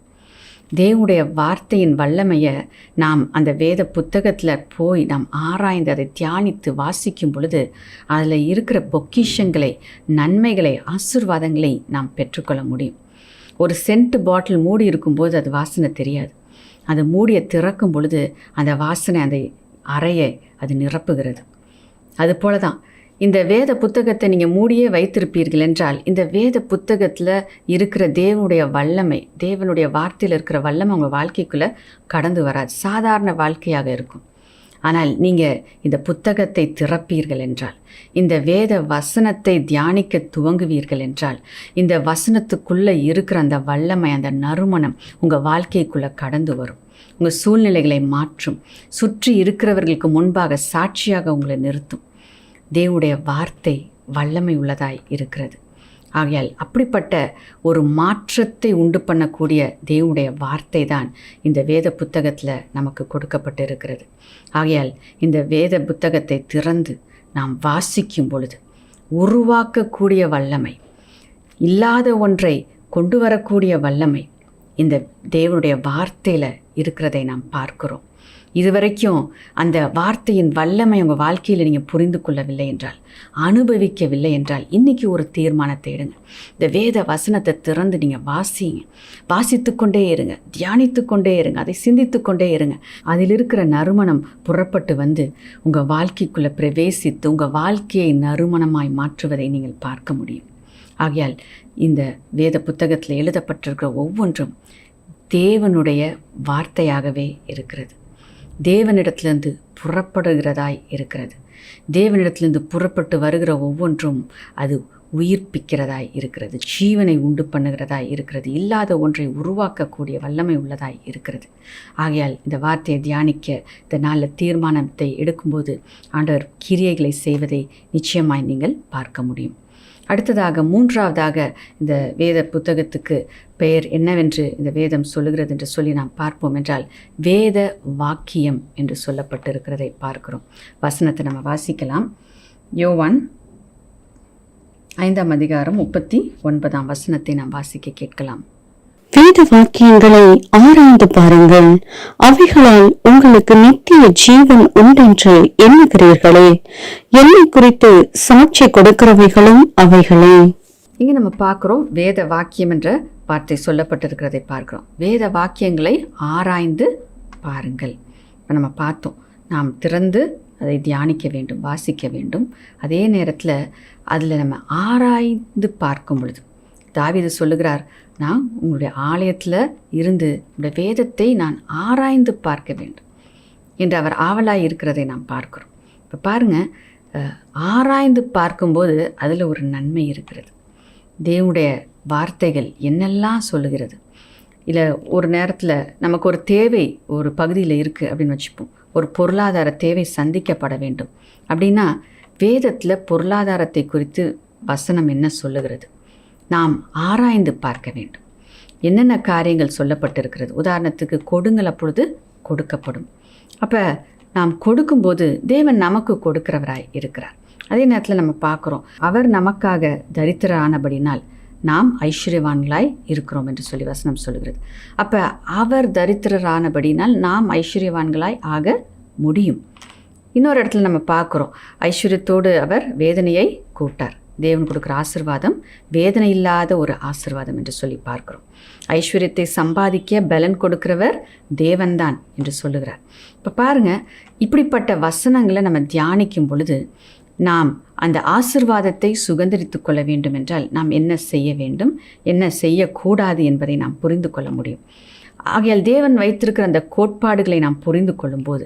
தேவனுடைய வார்த்தையின் வல்லமையை நாம் அந்த வேத புத்தகத்தில் போய் நாம் ஆராய்ந்து அதை தியானித்து வாசிக்கும் பொழுது அதில் இருக்கிற பொக்கிஷங்களை, நன்மைகளை, ஆசீர்வாதங்களை நாம் பெற்றுக்கொள்ள முடியும். ஒரு சென்ட் பாட்டில் மூடி இருக்கும்போது அது வாசனை தெரியாது. அந்த மூடியை திறக்கும் பொழுது அந்த வாசனை அந்த அறையை அது நிரப்புகிறது. அதுபோல தான் இந்த வேத புத்தகத்தை நீங்கள் மூடியே வைத்திருப்பீர்கள் என்றால் இந்த வேத புத்தகத்தில் இருக்கிற தேவனுடைய வல்லமை, தேவனுடைய வார்த்தையில் இருக்கிற வல்லமை உங்கள் வாழ்க்கைக்குள்ளே கடந்து வராது. சாதாரண வாழ்க்கையாக இருக்கும். ஆனால் நீங்கள் இந்த புத்தகத்தை திறப்பீர்கள் என்றால், இந்த வேத வசனத்தை தியானிக்க துவங்குவீர்கள் என்றால், இந்த வசனத்துக்குள்ளே இருக்கிற அந்த வல்லமை, அந்த நறுமணம் உங்கள் வாழ்க்கைக்குள்ளே கடந்து வரும். உங்கள் சூழ்நிலைகளை மாற்றும். சுற்றி இருக்கிறவர்களுக்கு முன்பாக சாட்சியாக உங்களை நிறுத்தும். தேவனுடைய வார்த்தை வல்லமை உள்ளதாய் இருக்கிறது. ஆகையால் அப்படிப்பட்ட ஒரு மாற்றத்தை உண்டு பண்ணக்கூடிய தேவனுடைய வார்த்தை தான் இந்த வேத புத்தகத்தில் நமக்கு கொடுக்கப்பட்டு இருக்கிறது. ஆகையால் இந்த வேத புத்தகத்தை திறந்து நாம் வாசிக்கும் பொழுது உருவாக்கக்கூடிய வல்லமை, இல்லாத ஒன்றை கொண்டு வரக்கூடிய வல்லமை இந்த தேவனுடைய வார்த்தையில் இருக்கிறதை நாம் பார்க்கிறோம். இதுவரைக்கும் அந்த வார்த்தையின் வல்லமை உங்கள் வாழ்க்கையில் நீங்கள் புரிந்து கொள்ளவில்லை என்றால், அனுபவிக்கவில்லை என்றால், இன்றைக்கி ஒரு தீர்மானத்தை எடுங்க. இந்த வேத வசனத்தை திறந்து நீங்கள் வாசிங்க. வாசித்து கொண்டே இருங்க, தியானித்து கொண்டே இருங்க, அதை சிந்தித்து கொண்டே இருங்க. அதில் இருக்கிற நறுமணம் புறப்பட்டு வந்து உங்கள் வாழ்க்கைக்குள்ளே பிரவேசித்து உங்கள் வாழ்க்கையை நறுமணமாய் மாற்றுவதை நீங்கள் பார்க்க முடியும். ஆகையால் இந்த வேத புத்தகத்தில் எழுதப்பட்டிருக்கிற ஒவ்வொன்றும் தேவனுடைய வார்த்தையாகவே இருக்கிறது. தேவனிடத்திலிருந்து புறப்படுகிறதாய் இருக்கிறது. தேவனிடத்திலிருந்து புறப்பட்டு வருகிற ஒவ்வொன்றும் அது உயிர்ப்பிக்கிறதாய் இருக்கிறது, ஜீவனை உண்டு பண்ணுகிறதாய் இருக்கிறது, இல்லாத ஒன்றை உருவாக்கக்கூடிய வல்லமை உள்ளதாய் இருக்கிறது. ஆகையால் இந்த வார்த்தையை தியானிக்க இந்த நாளில் தீர்மானத்தை எடுக்கும்போது ஆண்டவர் கிரியைகளை செய்வதை நிச்சயமாய் நீங்கள் பார்க்க முடியும். அடுத்ததாக, மூன்றாவதாக, இந்த வேத புத்தகத்துக்கு பெயர் என்னவென்று இந்த வேதம் சொல்லுகிறது என்று சொல்லி நாம் பார்ப்போம் என்றால், வேத வாக்கியம் என்று சொல்லப்பட்டிருக்கிறதை பார்க்கிறோம். வசனத்தை நம்ம வாசிக்கலாம். யோவான் 5:39 வசனத்தை நாம் வாசிக்க கேட்கலாம். வேத வாக்கியங்களை ஆராய்ந்து பாருங்கள், அவைகளால் உங்களுக்கு நித்திய ஜீவன் உண்டென்று எண்ணுகிறீர்களே, என்னை குறித்து சாட்சி கொடுக்கிறவைகளும் அவைகளே. இங்கே நம்ம பார்க்குறோம், வேத வாக்கியம் என்ற வார்த்தை சொல்லப்பட்டிருக்கிறதை பார்க்கிறோம். வேத வாக்கியங்களை ஆராய்ந்து பாருங்கள். இப்போ நம்ம பார்த்தோம், நாம் திறந்து அதை தியானிக்க வேண்டும், வாசிக்க வேண்டும். அதே நேரத்தில் அதில் நம்ம ஆராய்ந்து பார்க்கும் பொழுது, தாவீது சொல்லுகிறார், நான் உங்களுடைய ஆலயத்தில் இருந்து உங்களுடைய வேதத்தை நான் ஆராய்ந்து பார்க்க வேண்டும் என்று அவர் ஆவலாய் இருக்கிறதை நாம் பார்க்கிறோம். இப்போ பாருங்கள், ஆராய்ந்து பார்க்கும்போது அதில் ஒரு நன்மை இருக்கிறது. தேவனுடைய வார்த்தைகள் என்னெல்லாம் சொல்லுகிறது. இல்லை, ஒரு நேரத்தில் நமக்கு ஒரு தேவை ஒரு பகுதியில் இருக்குது அப்படின்னு வச்சுப்போம். ஒரு பொருளாதார தேவை சந்திக்கப்பட வேண்டும் அப்படின்னா, வேதத்தில் பொருளாதாரத்தை குறித்து வசனம் என்ன சொல்லுகிறது, நாம் ஆராய்ந்து பார்க்க வேண்டும். என்னென்ன காரியங்கள் சொல்லப்பட்டிருக்கிறது. உதாரணத்துக்கு, கொடுங்கள் அப்பொழுது கொடுக்கப்படும். அப்போ நாம் கொடுக்கும்போது தேவன் நமக்கு கொடுக்கிறவராய் இருக்கிறார். அதே நேரத்தில் நம்ம பார்க்குறோம், அவர் நமக்காக தரித்திரரானபடினால் நாம் ஐஸ்வர்யவான்களாய் இருக்கிறோம் என்று சொல்லி வசனம் சொல்லுகிறது. அப்போ அவர் தரித்திரரானபடினால் நாம் ஐஸ்வர்யவான்களாய் ஆக முடியும். இன்னொரு இடத்துல நம்ம பார்க்குறோம், ஐஸ்வர்யத்தோடு அவர் வேதனையை கூட்டார். தேவன் கொடுக்குற ஆசீர்வாதம் வேதனை இல்லாத ஒரு ஆசீர்வாதம் என்று சொல்லி பார்க்கிறோம். ஐஸ்வர்யத்தை சம்பாதிக்க பலன் கொடுக்கிறவர் தேவன்தான் என்று சொல்லுகிறார். இப்போ பாருங்கள், இப்படிப்பட்ட வசனங்களை நம்ம தியானிக்கும் பொழுது நாம் அந்த ஆசீர்வாதத்தை சுதந்திரித்து கொள்ள வேண்டும் என்றால் நாம் என்ன செய்ய வேண்டும், என்ன செய்யக்கூடாது என்பதை நாம் புரிந்து கொள்ள முடியும். ஆகையால் தேவன் வைத்திருக்கிற அந்த கோட்பாடுகளை நாம் புரிந்து கொள்ளும்போது,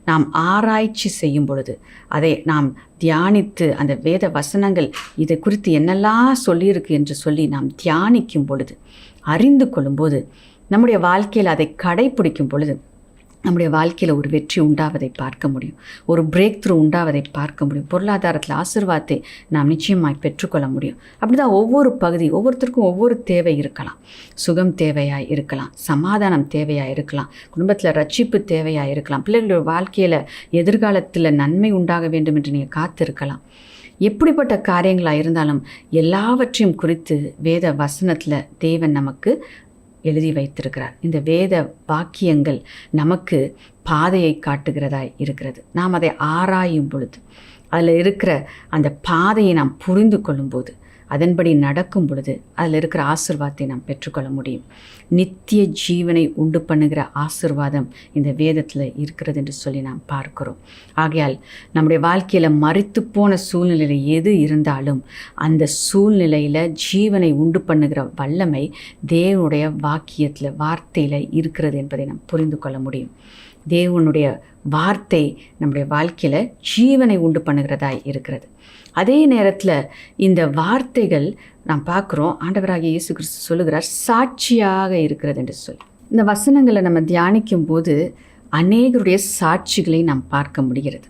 நாம் ஆராய்ச்சி செய்யும் பொழுது, அதை நாம் தியானித்து அந்த வேத வசனங்கள் இதை குறித்து என்னெல்லாம் சொல்லியிருக்கு என்று சொல்லி நாம் தியானிக்கும் பொழுது, அறிந்து கொள்ளும்போது, நம்முடைய வாழ்க்கையில் அதை கடைப்பிடிக்கும் பொழுது நம்முடைய வாழ்க்கையில் ஒரு வெற்றி உண்டாவதை பார்க்க முடியும், ஒரு பிரேக் த்ரூ உண்டாவதை பார்க்க முடியும். பொருளாதாரத்தில் ஆசீர்வாதத்தை நாம் நிச்சயமாய் பெற்றுக்கொள்ள முடியும். அப்படி தான் ஒவ்வொரு பகுதி, ஒவ்வொருத்தருக்கும் ஒவ்வொரு தேவை இருக்கலாம். சுகம் தேவையாக இருக்கலாம், சமாதானம் தேவையாக இருக்கலாம், குடும்பத்தில் ரட்சிப்பு தேவையாக இருக்கலாம், பிள்ளைகளோட வாழ்க்கையில் எதிர்காலத்தில் நன்மை உண்டாக வேண்டும் என்று நீங்கள் காத்திருக்கலாம். எப்படிப்பட்ட காரியங்களாக இருந்தாலும் எல்லாவற்றையும் குறித்து வேத வசனத்தில் தேவன் நமக்கு எழுதி வைத்திருக்கிறார். இந்த வேத வாக்கியங்கள் நமக்கு பாதையை காட்டுகிறதாய் இருக்கிறது. நாம் அதை ஆராயும் பொழுது, அதில் இருக்கிற அந்த பாதையை நாம் புரிந்து கொள்ளும்போது, அதன்படி நடக்கும் பொழுது அதில் இருக்கிற ஆசீர்வாதத்தை நாம் பெற்றுக்கொள்ள முடியும். நித்திய ஜீவனை உண்டு பண்ணுகிற ஆசீர்வாதம் இந்த வேதத்தில் இருக்கிறது என்று சொல்லி நாம் பார்க்கிறோம். ஆகையால் நம்முடைய வாழ்க்கையில் மரித்து போன சூழ்நிலையில் எது இருந்தாலும் அந்த சூழ்நிலையில் ஜீவனை உண்டு பண்ணுகிற வல்லமை தேவனுடைய வாக்கியத்தில், வார்த்தையில் இருக்கிறது என்பதை நாம் புரிந்து கொள்ள முடியும். தேவனுடைய வார்த்தை நம்முடைய வாழ்க்கையில் ஜீவனை உண்டு பண்ணுகிறதாய் இருக்கிறது. அதே நேரத்தில் இந்த வார்த்தைகள் நாம் பார்க்குறோம், ஆண்டவராகிய இயேசு கிறிஸ்து சொல்லுகிறார், சாட்சியாக இருக்கிறது என்று சொல்லி. இந்த வசனங்களை நம்ம தியானிக்கும் போது அநேகருடைய சாட்சிகளை நாம் பார்க்க முடிகிறது.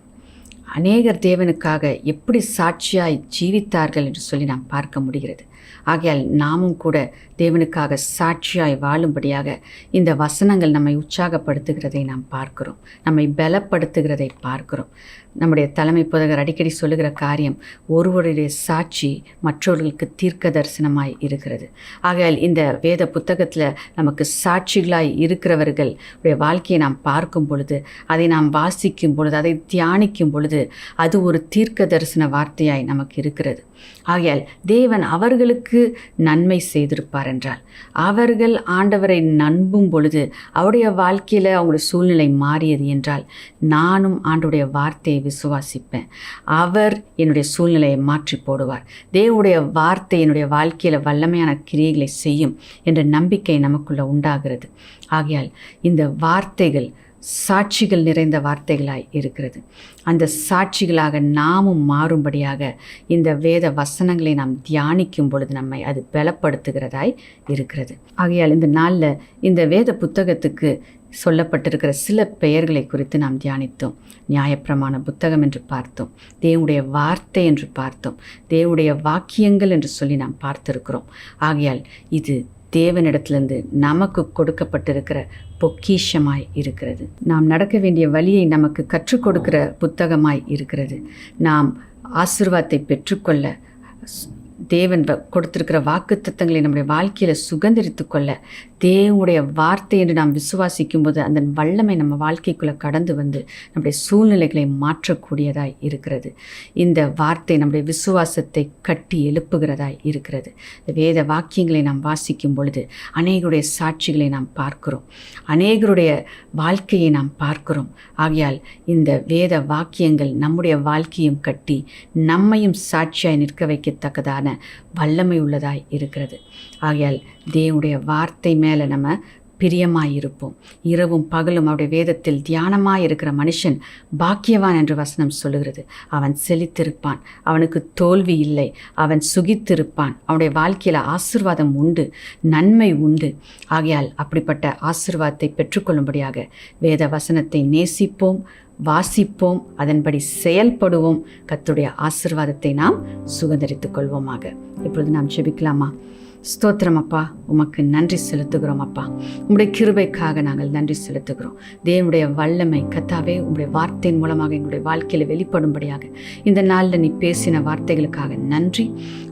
அநேகர் தேவனுக்காக எப்படி சாட்சியாய் ஜீவித்தார்கள் என்று சொல்லி நாம் பார்க்க முடிகிறது. ஆகையால் நாமும் கூட தேவனுக்காக சாட்சியாய் வாழும்படியாக இந்த வசனங்கள் நம்மை உற்சாகப்படுத்துகிறதை நாம் பார்க்கிறோம், நம்மை பலப்படுத்துகிறதை பார்க்கிறோம். நம்முடைய தலைமை போதகர் அடிக்கடி சொல்லுகிற காரியம், ஒருவருடைய சாட்சி மற்றவர்களுக்கு தீர்க்க தரிசனமாய் இருக்கிறது. ஆகையால் இந்த வேத புத்தகத்தில் நமக்கு சாட்சிகளாய் இருக்கிறவர்கள் வாழ்க்கையை நாம் பார்க்கும் பொழுது, அதை நாம் வாசிக்கும் பொழுது, அதை தியானிக்கும் பொழுது அது ஒரு தீர்க்க தரிசன வார்த்தையாய் நமக்கு இருக்கிறது. ஆகையால் தேவன் அவர்களுக்கு நன்மை செய்திருப்பார் என்றால், அவர்கள் ஆண்டவரை நம்பும் பொழுது அவருடைய வாழ்க்கையில் அவங்களுடைய சூழ்நிலை மாறியது என்றால், நானும் ஆண்டவருடைய வார்த்தையை விசுவாசிப்பேன், அவர் என்னுடைய சூழ்நிலையை மாற்றி போடுவார், தேவனுடைய வார்த்தை என்னுடைய வாழ்க்கையில் வல்லமையான கிரியைகளை செய்யும் என்ற நம்பிக்கை நமக்குள்ள உண்டாகிறது. ஆகையால் இந்த வார்த்தைகள் சாட்சிகள் நிறைந்த வார்த்தைகளாய் இருக்கிறது. அந்த சாட்சிகளாக நாமும் மாறும்படியாக இந்த வேத வசனங்களை நாம் தியானிக்கும் பொழுது நம்மை அது பலப்படுத்துகிறதாய் இருக்கிறது. ஆகையால் இந்த நாளில் இந்த வேத புத்தகத்துக்கு சொல்லப்பட்டிருக்கிற சில பெயர்களை குறித்து நாம் தியானித்தோம். நியாயப்பிரமாண புத்தகம் என்று பார்த்தோம், தேவனுடைய வார்த்தை என்று பார்த்தோம், தேவனுடைய வாக்கியங்கள் என்று சொல்லி நாம் பார்த்திருக்கிறோம். ஆகையால் இது தேவனிடத்திலிருந்து நமக்கு கொடுக்கப்பட்டிருக்கிற பொக்கிஷமாய் இருக்கிறது. நாம் நடக்க வேண்டிய வழியை நமக்கு கற்றுக் கொடுக்கிற புத்தகமாய் இருக்கிறது. நாம் ஆசீர்வாதத்தை பெற்றுக்கொள்ள, தேவன் கொடுத்திருக்கிற வாக்குத்தத்தங்களை நம்முடைய வாழ்க்கையில் சுதந்திரித்து கொள்ள, தேவனுடைய வார்த்தை என்று நாம் விசுவாசிக்கும் போது அந்த வல்லமை நம்ம வாழ்க்கைக்குள்ளே கடந்து வந்து நம்முடைய சூழ்நிலைகளை மாற்றக்கூடியதாய் இருக்கிறது. இந்த வார்த்தை நம்முடைய விசுவாசத்தை கட்டி எழுப்புகிறதாய் இருக்கிறது. வேத வாக்கியங்களை நாம் வாசிக்கும் பொழுது அநேகருடைய சாட்சிகளை நாம் பார்க்கிறோம், அநேகருடைய வாழ்க்கையை நாம் பார்க்கிறோம். ஆகையால் இந்த வேத வாக்கியங்கள் நம்முடைய வாழ்க்கையும் கட்டி நம்மையும் சாட்சியாய் நிற்க வைக்கத்தக்கதான வல்லமை உள்ளதாய் இருக்கிறது. ஆகையால் தேவனுடைய வார்த்தை மேலே நம்ம பிரியமாயிருப்போம். இரவும் பகலும் அவருடைய வேதத்தில் தியானமாய் இருக்கிற மனுஷன் பாக்கியவான் என்று வசனம் சொல்லுகிறது. அவன் செழித்திருப்பான், அவனுக்கு தோல்வி இல்லை, அவன் சுகித்திருப்பான், அவனுடைய வாழ்க்கையில் ஆசீர்வாதம் உண்டு, நன்மை உண்டு. ஆகையால் அப்படிப்பட்ட ஆசீர்வாதத்தை பெற்றுக்கொள்ளும்படியாக வேத வசனத்தை நேசிப்போம், வாசிப்போம், அதன்படி செயல்படுவோம். கர்த்தருடைய ஆசீர்வாதத்தை நாம் சுதந்திரித்துக் கொள்வோமாக. இப்பொழுது நாம் ஜெபிக்கலாமா? ஸ்தோத்திரம் அப்பா, உமக்கு நன்றி செலுத்துகிறோம் அப்பா. உம்முடைய கிருபைக்காக நாங்கள் நன்றி செலுத்துகிறோம். தேவனுடைய வல்லமை கர்த்தாவே உம்முடைய வார்த்தையின் மூலமாக எங்களுடைய வாழ்க்கையில் வெளிப்படும்படியாக இந்த நாளில் நீ பேசின வார்த்தைகளுக்காக நன்றி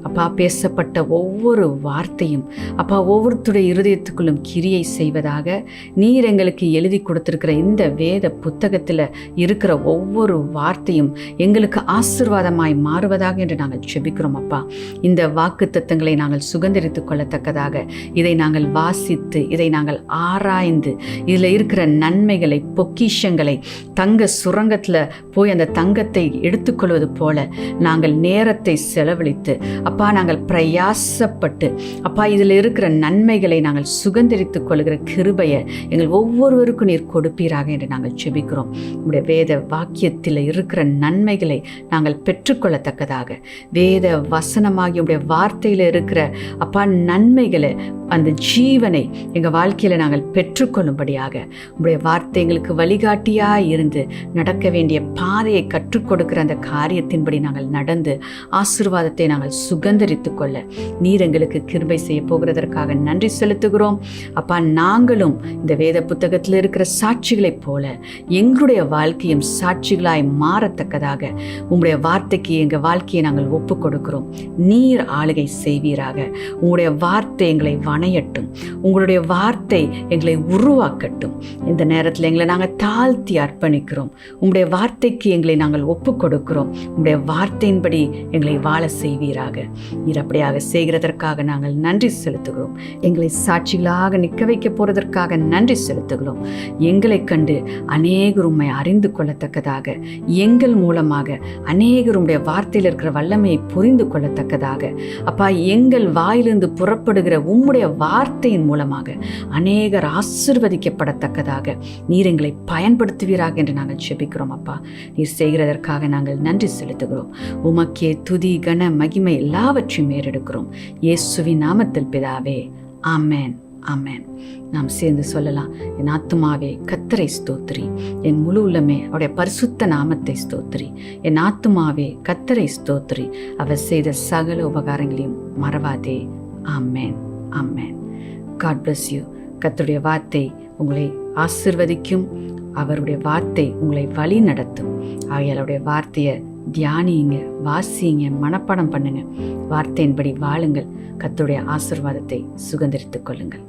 அப்பா. பேசப்பட்ட ஒவ்வொரு வார்த்தையும் அப்பா ஒவ்வொருத்தருடைய இருதயத்துக்குள்ளும் கிரியை செய்வதாக நீர் எங்களுக்கு எழுதி கொடுத்திருக்கிற இந்த வேத புத்தகத்தில் இருக்கிற ஒவ்வொரு வார்த்தையும் எங்களுக்கு ஆசீர்வாதமாய் மாறுவதாக என்று நாங்கள் ஜெபிக்கிறோம் அப்பா. இந்த வாக்குத்தத்தங்களை நாங்கள் சுதந்திரித்து கொள்ளத்தக்கதாக இதை நாங்கள் வாசித்து, இதை நாங்கள் ஆராய்ந்து, இதில் இருக்கிற நன்மைகளை, பொக்கிஷங்களை, தங்க சுரங்கத்தில் போய் அந்த தங்கத்தை எடுத்துக்கொள்வது போல நாங்கள் நேரத்தை செலவழித்து அப்பா, நாங்கள் பிரயாசப்பட்டு அப்பா இதில் இருக்கிற நன்மைகளை நாங்கள் சுதந்திரித்துக் கொள்கிற கிருபையை எங்கள் ஒவ்வொருவருக்கும் நீர் கொடுப்பீராக என்று நாங்கள் ஜெபிக்கிறோம். உங்களுடைய வேத வாக்கியத்தில் இருக்கிற நன்மைகளை நாங்கள் பெற்றுக்கொள்ளத்தக்கதாக வேத வசனமாகி உடைய வார்த்தையில் இருக்கிற அப்பா நன்மைகளை, அந்த ஜீவனை எங்கள் வாழ்க்கையில் நாங்கள் பெற்றுக்கொள்ளும்படியாக உங்களுடைய வார்த்தை எங்களுக்கு வழிகாட்டியாக இருந்து நடக்க வேண்டிய பாதையை கற்றுக் கொடுக்கிற அந்த காரியத்தின்படி நாங்கள் நடந்து ஆசீர்வாதத்தை நாங்கள் சுதந்திரித்து கொள்ள நீர் எங்களுக்கு கிருபை செய்ய போகிறதற்காக நன்றி செலுத்துகிறோம் அப்பா. நாங்களும் இந்த வேத புத்தகத்தில் இருக்கிற சாட்சிகளைப் போல எங்களுடைய வாழ்க்கையும் சாட்சிகளாய் மாறத்தக்கதாக உங்களுடைய வார்த்தைக்கு எங்கள் வாழ்க்கையை நாங்கள் ஒப்புக் கொடுக்கிறோம். நீர் ஆளுகை செய்வீராக. உங்களுடைய வார்த்தை எங்களை வணையட்டும், உங்களுடைய வார்த்தை எங்களை உருவாக்கட்டும். இந்த நேரத்தில் எங்களை நாங்கள் தாழ்த்தி அர்ப்பணிக்கிறோம். உங்களுடைய வார்த்தைக்கு எங்களை நாங்கள் ஒப்புக் கொடுக்கிறோம். உங்களுடைய வார்த்தையின்படி எங்களை வாழ செய்வீராக. நீர் அப்படியாக செய்கிறதற்காக நாங்கள் நன்றி செலுத்துகிறோம். எங்களை சாட்சிகளாக நிற்க வைக்க போறதற்காக நன்றி செலுத்துகிறோம். எங்களை கண்டு அநேகர் உம்மை அறிந்து கொள்ளத்தக்கதாக, எங்கள் மூலமாக அநேகர் உம்முடைய வார்த்தையில் இருக்கிற வல்லமையை புரிந்து கொள்ளத்தக்கதாக அப்பா, எங்கள் வாயிலிருந்து புறப்படுகிற உம்முடைய வார்த்தையின் மூலமாக அநேகர் ஆசீர்வதிக்கப்படத்தக்கதாக நீர் எங்களை பயன்படுத்துவீராக என்று நாங்கள் ஜெபிக்கிறோம் அப்பா. நீர் செய்கிறதற்காக நாங்கள் நன்றி செலுத்துகிறோம். உமக்கே துதி கன மகிமை எல்லாவற்றையும் ஏறெடுக்கிறோம். இயேசுவின் நாமத்தில் பிதாவே, ஆமென், ஆமென். நாம் சேர்ந்து சொல்லலாம். என் ஆத்துமாவே கர்த்தரை ஸ்தோத்திரி, என் முழு உள்ளமே அவருடைய பரிசுத்த நாமத்தை ஸ்தோத்திரி. என் ஆத்துமாவே கர்த்தரை ஸ்தோத்திரி, அவர் செய்த சகல உபகாரங்களையும் மறவாதே. ஆமென், ஆமென். God bless you. கர்த்தருடைய வார்த்தை உங்களை ஆசீர்வதிக்கும். அவருடைய வார்த்தை உங்களை வழி நடத்தும். ஆகையால் அவருடைய வார்த்தையை தியானியுங்க, வாசியுங்க, மனப்பாடம் பண்ணுங்க. வார்த்தையின்படி வாழுங்கள். கர்த்தருடைய ஆசீர்வாதத்தை சுதந்திரித்துக் கொள்ளுங்கள்.